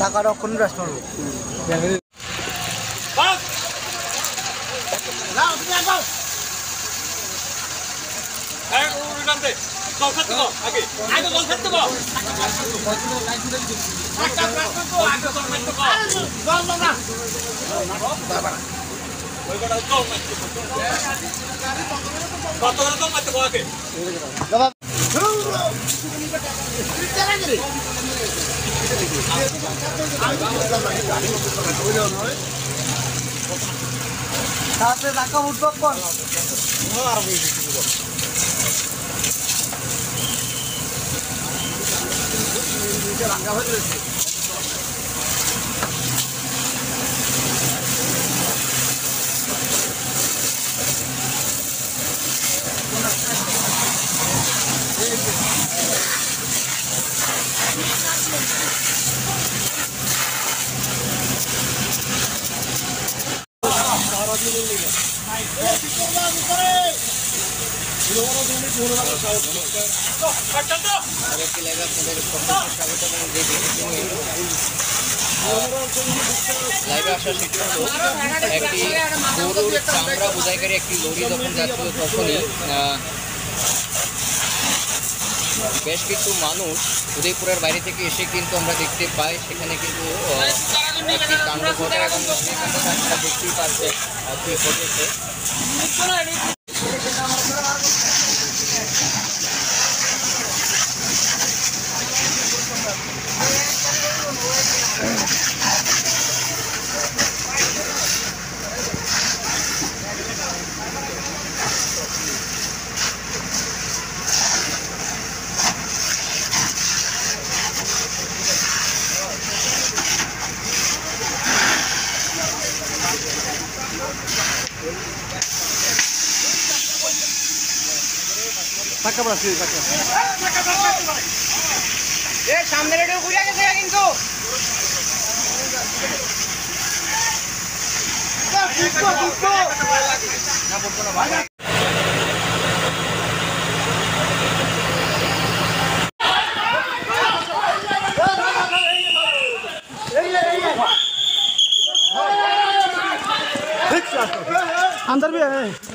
ঢাকা রক্ষণ রাষ্ট্র সাথে ঢাকা উঠব কোন রাঙ্গা হয়ে গেছে লাইভে আসার সেটা হলো একটি গরুর চামড়া বোঝাইকারী একটি লরি যখন যাচ্ছিল তখনই বেশ কিছু মানুষ উদয়পুরের বাইরে থেকে এসে কিন্তু আমরা দেখতে পাই সেখানে কিন্তু একটি কাণ্ড ঘটে এবং সেই কাণ্ডটা আপনারা দেখতেই পাচ্ছেন কি ঘটেছে। সামনে রেডিও ঘুরে গেছে কিন্তু अंदर भी है